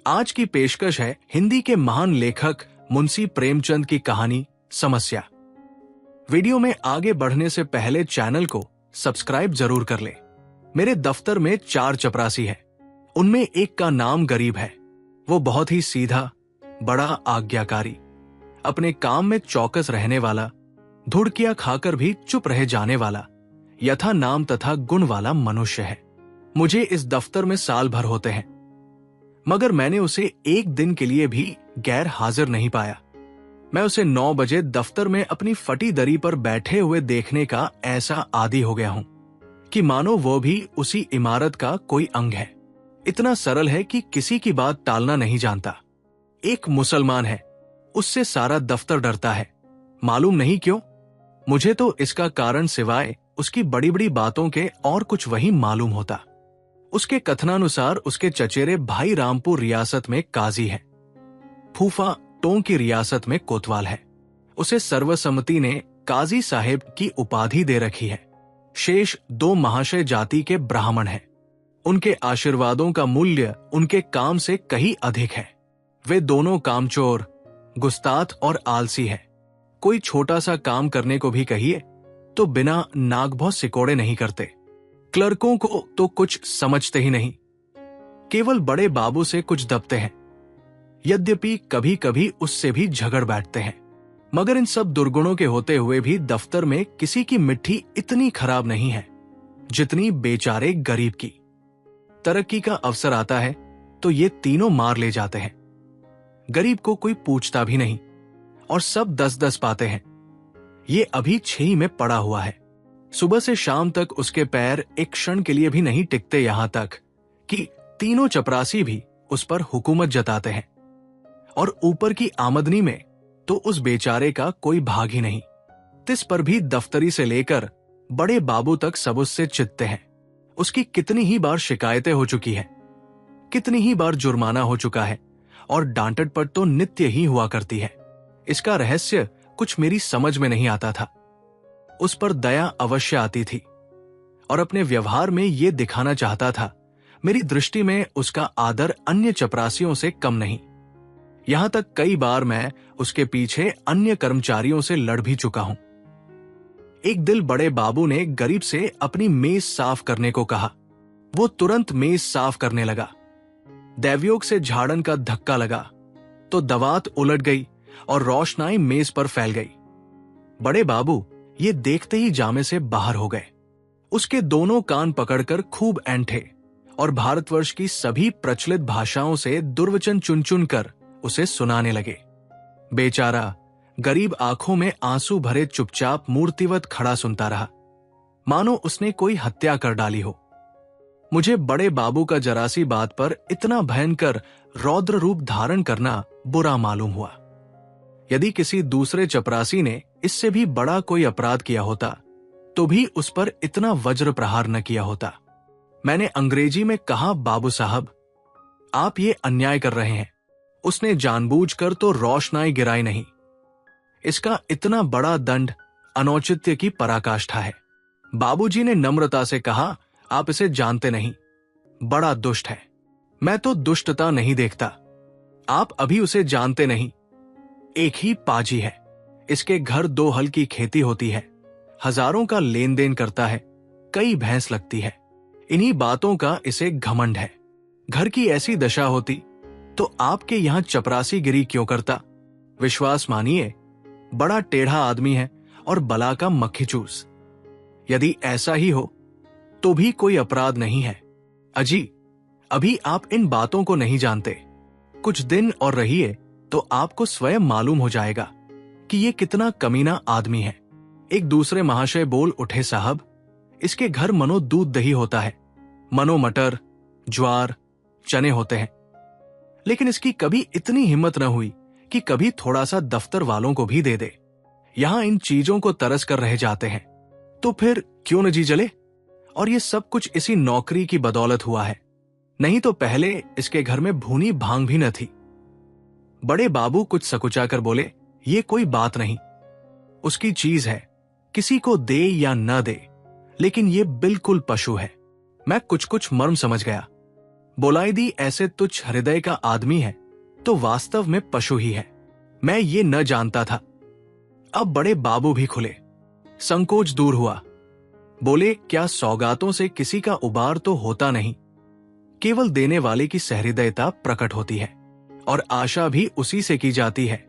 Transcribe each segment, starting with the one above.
आज की पेशकश है हिंदी के महान लेखक मुंशी प्रेमचंद की कहानी समस्या। वीडियो में आगे बढ़ने से पहले चैनल को सब्सक्राइब जरूर कर ले। मेरे दफ्तर में 4 चपरासी हैं। उनमें एक का नाम गरीब है। वो बहुत ही सीधा, बड़ा आज्ञाकारी, अपने काम में चौकस रहने वाला, धुड़कियां खाकर भी चुप रह जाने वाला, यथा नाम तथा गुण वाला मनुष्य है। मुझे इस दफ्तर में साल भर होते हैं, मगर मैंने उसे एक दिन के लिए भी गैर हाजिर नहीं पाया। मैं उसे 9 बजे दफ्तर में अपनी फटी दरी पर बैठे हुए देखने का ऐसा आदी हो गया हूं कि मानो वो भी उसी इमारत का कोई अंग है। इतना सरल है कि किसी की बात टालना नहीं जानता। एक मुसलमान है, उससे सारा दफ्तर डरता है। मालूम नहीं क्यों। मुझे तो इसका कारण सिवाय उसकी बड़ी बड़ी बातों के और कुछ वही मालूम होता। उसके कथनानुसार उसके चचेरे भाई रामपुर रियासत में काजी है, फूफा टोंक की रियासत में कोतवाल है। उसे सर्वसम्मति ने काजी साहेब की उपाधि दे रखी है। शेष 2 महाशय जाति के ब्राह्मण हैं। उनके आशीर्वादों का मूल्य उनके काम से कहीं अधिक है। वे दोनों कामचोर, गुस्ताख और आलसी है। कोई छोटा सा काम करने को भी कहिए तो बिना नाक भौं सिकोड़े नहीं करते। क्लर्कों को तो कुछ समझते ही नहीं, केवल बड़े बाबू से कुछ दबते हैं। यद्यपि कभी कभी उससे भी झगड़ बैठते हैं, मगर इन सब दुर्गुणों के होते हुए भी दफ्तर में किसी की मिट्टी इतनी खराब नहीं है जितनी बेचारे गरीब की। तरक्की का अवसर आता है तो ये तीनों मार ले जाते हैं। गरीब को कोई पूछता भी नहीं और सब 10-10 पाते हैं। ये अभी 6 में पड़ा हुआ है। सुबह से शाम तक उसके पैर एक क्षण के लिए भी नहीं टिकते, यहां तक कि तीनों चपरासी भी उस पर हुकूमत जताते हैं। और ऊपर की आमदनी में तो उस बेचारे का कोई भाग ही नहीं। तिस पर भी दफ्तरी से लेकर बड़े बाबू तक सब उससे चिढ़ते हैं। उसकी कितनी ही बार शिकायतें हो चुकी है, कितनी ही बार जुर्माना हो चुका है, और डांटट पर तो नित्य ही हुआ करती है। इसका रहस्य कुछ मेरी समझ में नहीं आता था। उस पर दया अवश्य आती थी और अपने व्यवहार में ये दिखाना चाहता था। मेरी दृष्टि में उसका आदर अन्य चपरासियों से कम नहीं। यहां तक कई बार मैं उसके पीछे अन्य कर्मचारियों से लड़ भी चुका हूं। एक दिन बड़े बाबू ने गरीब से अपनी मेज साफ करने को कहा। वो तुरंत मेज साफ करने लगा। दैवयोग से झाड़न का धक्का लगा तो दवात उलट गई और रोशनाई मेज पर फैल गई। बड़े बाबू ये देखते ही जामे से बाहर हो गए। उसके दोनों कान पकड़कर खूब ऐंठे और भारतवर्ष की सभी प्रचलित भाषाओं से दुर्वचन चुन चुन कर उसे सुनाने लगे। बेचारा गरीब आंखों में आंसू भरे चुपचाप मूर्तिवत खड़ा सुनता रहा, मानो उसने कोई हत्या कर डाली हो। मुझे बड़े बाबू का जरासी बात पर इतना भयंकर रौद्र रूप धारण करना बुरा मालूम हुआ। यदि किसी दूसरे चपरासी ने इससे भी बड़ा कोई अपराध किया होता तो भी उस पर इतना वज्र प्रहार न किया होता। मैंने अंग्रेजी में कहा, बाबू साहब, आप ये अन्याय कर रहे हैं। उसने जानबूझकर तो रोशनाई गिराई नहीं। इसका इतना बड़ा दंड अनौचित्य की पराकाष्ठा है। बाबूजी ने नम्रता से कहा, आप इसे जानते नहीं, बड़ा दुष्ट है। मैं तो दुष्टता नहीं देखता। आप अभी उसे जानते नहीं। एक ही पाजी है। इसके घर 2 हल की खेती होती है, हजारों का लेन देन करता है, कई भैंस लगती है। इन्हीं बातों का इसे घमंड है। घर की ऐसी दशा होती तो आपके यहां चपरासी गिरी क्यों करता? विश्वास मानिए, बड़ा टेढ़ा आदमी है और बला का मक्खी चूस। यदि ऐसा ही हो तो भी कोई अपराध नहीं है। अजी, अभी आप इन बातों को नहीं जानते। कुछ दिन और रहिए तो आपको स्वयं मालूम हो जाएगा कि ये कितना कमीना आदमी है। एक दूसरे महाशय बोल उठे, साहब, इसके घर मनो दूध दही होता है, मनो मटर, ज्वार, चने होते हैं। लेकिन इसकी कभी इतनी हिम्मत न हुई कि कभी थोड़ा सा दफ्तर वालों को भी दे दे। यहां इन चीजों को तरस कर रह जाते हैं, तो फिर क्यों न जी जले? और ये सब कुछ इसी नौकरी की बदौलत हुआ है, नहीं तो पहले इसके घर में भूनी भांग भी न थी। बड़े बाबू कुछ सकुचा कर बोले, ये कोई बात नहीं, उसकी चीज है, किसी को दे या न दे, लेकिन ये बिल्कुल पशु है। मैं कुछ कुछ मर्म समझ गया। बोलायदी ऐसे तुच्छ हृदय का आदमी है तो वास्तव में पशु ही है। मैं ये न जानता था। अब बड़े बाबू भी खुले, संकोच दूर हुआ। बोले, क्या सौगातों से किसी का उबार तो होता नहीं, केवल देने वाले की सहृदयता प्रकट होती है, और आशा भी उसी से की जाती है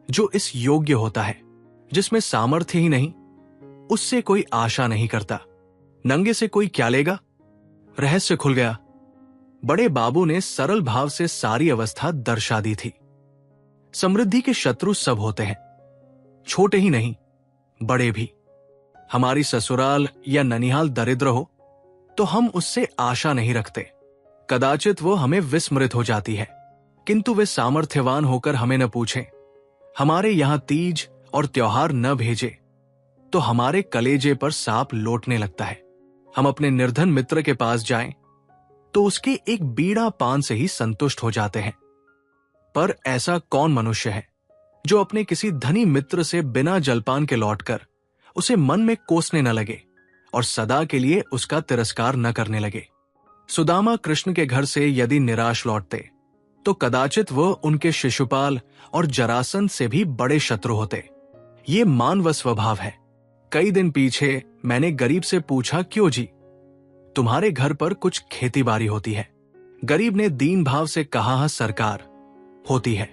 जो इस योग्य होता है। जिसमें सामर्थ्य ही नहीं, उससे कोई आशा नहीं करता। नंगे से कोई क्या लेगा? रहस्य खुल गया। बड़े बाबू ने सरल भाव से सारी अवस्था दर्शा दी थी। समृद्धि के शत्रु सब होते हैं, छोटे ही नहीं, बड़े भी। हमारी ससुराल या ननिहाल दरिद्र हो तो हम उससे आशा नहीं रखते। कदाचित वो हमें विस्मृत हो जाती है, किंतु वे सामर्थ्यवान होकर हमें न पूछें, हमारे यहां तीज और त्योहार न भेजे, तो हमारे कलेजे पर सांप लौटने लगता है। हम अपने निर्धन मित्र के पास जाएं तो उसके एक बीड़ा पान से ही संतुष्ट हो जाते हैं। पर ऐसा कौन मनुष्य है जो अपने किसी धनी मित्र से बिना जलपान के लौटकर उसे मन में कोसने न लगे और सदा के लिए उसका तिरस्कार न करने लगे। सुदामा कृष्ण के घर से यदि निराश लौटते तो कदाचित वह उनके शिशुपाल और जरासंध से भी बड़े शत्रु होते। ये मानव स्वभाव है। कई दिन पीछे मैंने गरीब से पूछा, क्यों जी, तुम्हारे घर पर कुछ खेती बाड़ी होती है? गरीब ने दीन भाव से कहा, हाँ सरकार, होती है।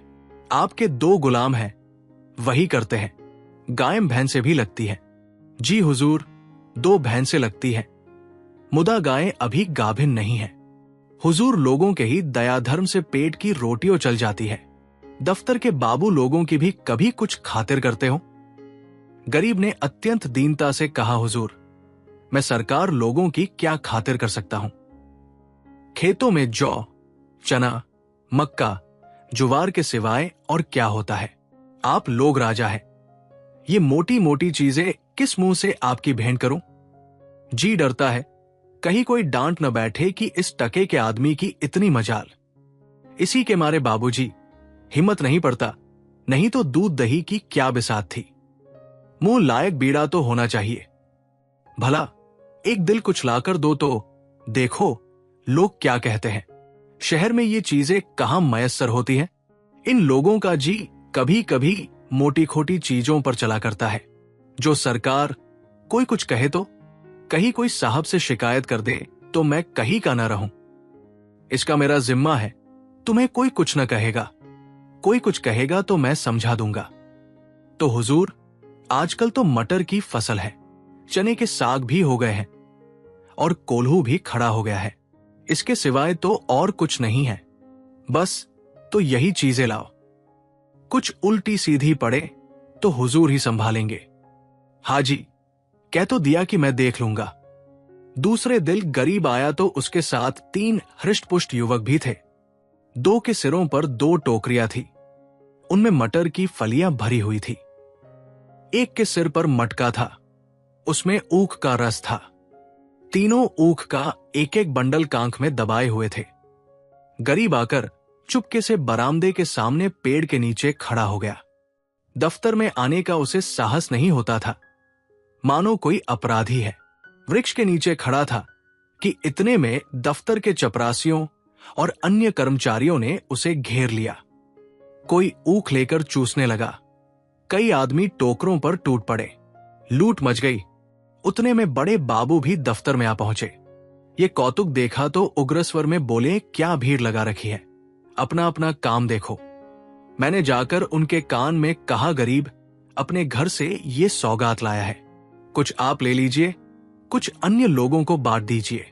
आपके 2 गुलाम हैं, वही करते हैं। गाय भैंसे भी लगती है। जी हुजूर, 2 भैंसे लगती है, मुदा गायें अभी गाभिन नहीं है। हुजूर, लोगों के ही दयाधर्म से पेट की रोटियों चल जाती है। दफ्तर के बाबू लोगों की भी कभी कुछ खातिर करते हो? गरीब ने अत्यंत दीनता से कहा, हुजूर, मैं सरकार लोगों की क्या खातिर कर सकता हूं? खेतों में जौ, चना, मक्का, जुवार के सिवाय और क्या होता है? आप लोग राजा हैं। ये मोटी मोटी चीजें किस मुंह से आपकी भेंट करूं? जी डरता है कहीं कोई डांट न बैठे कि इस टके के आदमी की इतनी मजाल। इसी के मारे बाबूजी, हिम्मत नहीं पड़ता, नहीं तो दूध दही की क्या बिसात थी। मुंह लायक बीड़ा तो होना चाहिए। भला एक दिल कुछ लाकर दो तो देखो लोग क्या कहते हैं। शहर में ये चीजें कहां मयस्सर होती हैं। इन लोगों का जी कभी कभी मोटी खोटी चीजों पर चला करता है। जो सरकार कोई कुछ कहे तो, कहीं कोई साहब से शिकायत कर दे तो मैं कहीं का ना रहूं। इसका मेरा जिम्मा है। तुम्हें कोई कुछ न कहेगा, कोई कुछ कहेगा तो मैं समझा दूंगा। तो हुजूर, आजकल तो मटर की फसल है, चने के साग भी हो गए हैं और कोल्हू भी खड़ा हो गया है। इसके सिवाय तो और कुछ नहीं है। बस तो यही चीजें लाओ। कुछ उल्टी सीधी पड़े तो हुजूर ही संभालेंगे। हाजी, कह तो दिया कि मैं देख लूंगा। दूसरे दिन गरीब आया तो उसके साथ 3 हृष्टपुष्ट युवक भी थे। 2 के सिरों पर 2 टोकरियां थी, उनमें मटर की फलियां भरी हुई थी। एक के सिर पर मटका था, उसमें ऊख का रस था। तीनों ऊख का एक एक बंडल कांख में दबाए हुए थे। गरीब आकर चुपके से बरामदे के सामने पेड़ के नीचे खड़ा हो गया। दफ्तर में आने का उसे साहस नहीं होता था, मानो कोई अपराधी है। वृक्ष के नीचे खड़ा था कि इतने में दफ्तर के चपरासियों और अन्य कर्मचारियों ने उसे घेर लिया। कोई ऊख लेकर चूसने लगा। कई आदमी टोकरों पर टूट पड़े। लूट मच गई। उतने में बड़े बाबू भी दफ्तर में आ पहुंचे। ये कौतुक देखा तो उग्र स्वर में बोले, क्या भीड़ लगा रखी है, अपना अपना काम देखो। मैंने जाकर उनके कान में कहा, गरीब अपने घर से ये सौगात लाया है, कुछ आप ले लीजिए, कुछ अन्य लोगों को बांट दीजिए।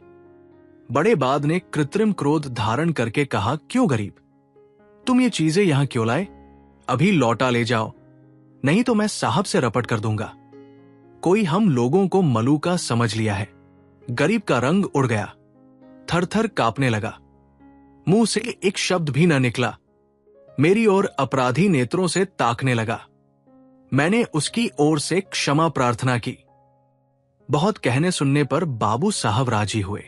बड़े बाद ने कृत्रिम क्रोध धारण करके कहा, क्यों गरीब, तुम ये चीजें यहां क्यों लाए? अभी लौटा ले जाओ, नहीं तो मैं साहब से रपट कर दूंगा। कोई हम लोगों को मलूका समझ लिया है। गरीब का रंग उड़ गया, थर थर कांपने लगा। मुंह से एक शब्द भी न निकला। मेरी ओर अपराधी नेत्रों से ताकने लगा। मैंने उसकी ओर से क्षमा प्रार्थना की। बहुत कहने सुनने पर बाबू साहब राजी हुए।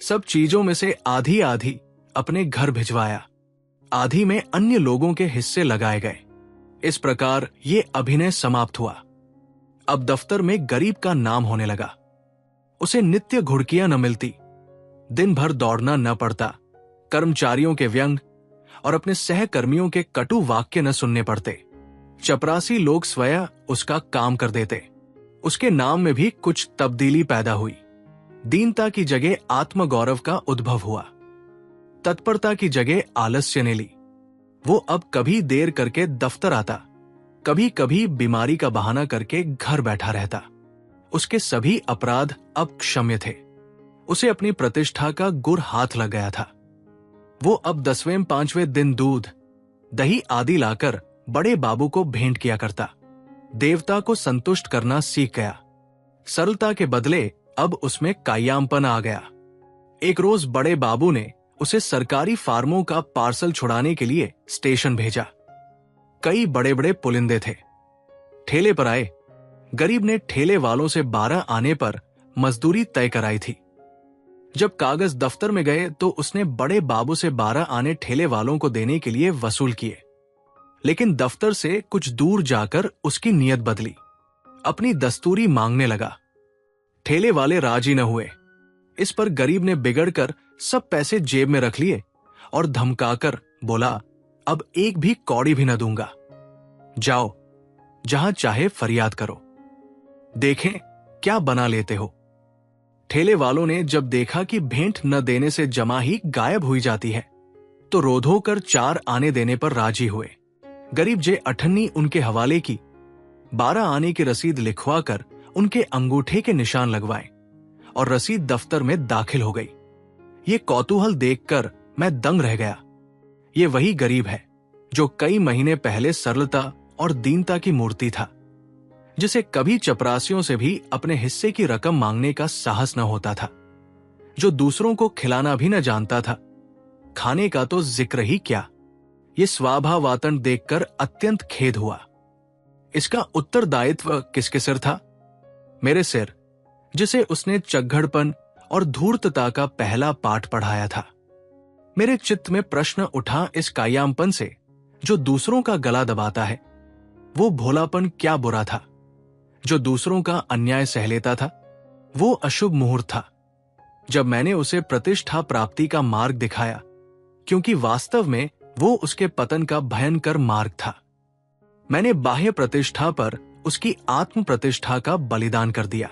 सब चीजों में से आधी आधी अपने घर भिजवाया, आधी में अन्य लोगों के हिस्से लगाए गए। इस प्रकार ये अभिनय समाप्त हुआ। अब दफ्तर में गरीब का नाम होने लगा। उसे नित्य घुड़कियां न मिलती, दिन भर दौड़ना न पड़ता, कर्मचारियों के व्यंग और अपने सहकर्मियों के कटु वाक्य न सुनने पड़ते। चपरासी लोग स्वयं उसका काम कर देते। उसके नाम में भी कुछ तब्दीली पैदा हुई। दीनता की जगह आत्मगौरव का उद्भव हुआ। तत्परता की जगह आलस्य ने ली। वो अब कभी देर करके दफ्तर आता, कभी कभी बीमारी का बहाना करके घर बैठा रहता। उसके सभी अपराध अब क्षम्य थे। उसे अपनी प्रतिष्ठा का गुर हाथ लग गया था। वो अब 10वें 5वें दिन दूध, दही आदि लाकर बड़े बाबू को भेंट किया करता। देवता को संतुष्ट करना सीख गया। सरलता के बदले अब उसमें काय्यामपन आ गया। एक रोज बड़े बाबू ने उसे सरकारी फार्मों का पार्सल छुड़ाने के लिए स्टेशन भेजा। कई बड़े बड़े पुलिंदे थे। ठेले पर आए। गरीब ने ठेले वालों से 12 आने पर मजदूरी तय कराई थी। जब कागज दफ्तर में गए तो उसने बड़े बाबू से 12 आने ठेले वालों को देने के लिए वसूल किए, लेकिन दफ्तर से कुछ दूर जाकर उसकी नीयत बदली। अपनी दस्तूरी मांगने लगा। ठेले वाले राजी न हुए। इस पर गरीब ने बिगड़कर सब पैसे जेब में रख लिए और धमकाकर बोला, अब एक भी कौड़ी भी न दूंगा। जाओ, जहां चाहे फरियाद करो, देखें क्या बना लेते हो। ठेले वालों ने जब देखा कि भेंट न देने से जमा ही गायब हुई जाती है, तो रोधो कर 4 आने देने पर राजी हुए। गरीब जे अठन्नी उनके हवाले की। 12 आने की रसीद लिखवा कर उनके अंगूठे के निशान लगवाए और रसीद दफ्तर में दाखिल हो गई। ये कौतूहल देखकर मैं दंग रह गया। ये वही गरीब है जो कई महीने पहले सरलता और दीनता की मूर्ति था, जिसे कभी चपरासियों से भी अपने हिस्से की रकम मांगने का साहस न होता था, जो दूसरों को खिलाना भी न जानता था। खाने का तो जिक्र ही क्या। ये स्वाभावातन देखकर अत्यंत खेद हुआ। इसका उत्तरदायित्व किसके सिर था? मेरे सिर, जिसे उसने चग्गड़पन और धूर्तता का पहला पाठ पढ़ाया था। मेरे चित्त में प्रश्न उठा, इस काय्यामपन से जो दूसरों का गला दबाता है, वो भोलापन क्या बुरा था? जो दूसरों का अन्याय सह लेता था, वो अशुभ मुहूर्त था जब मैंने उसे प्रतिष्ठा प्राप्ति का मार्ग दिखाया, क्योंकि वास्तव में वो उसके पतन का भयंकर मार्ग था। मैंने बाह्य प्रतिष्ठा पर उसकी आत्म प्रतिष्ठा का बलिदान कर दिया।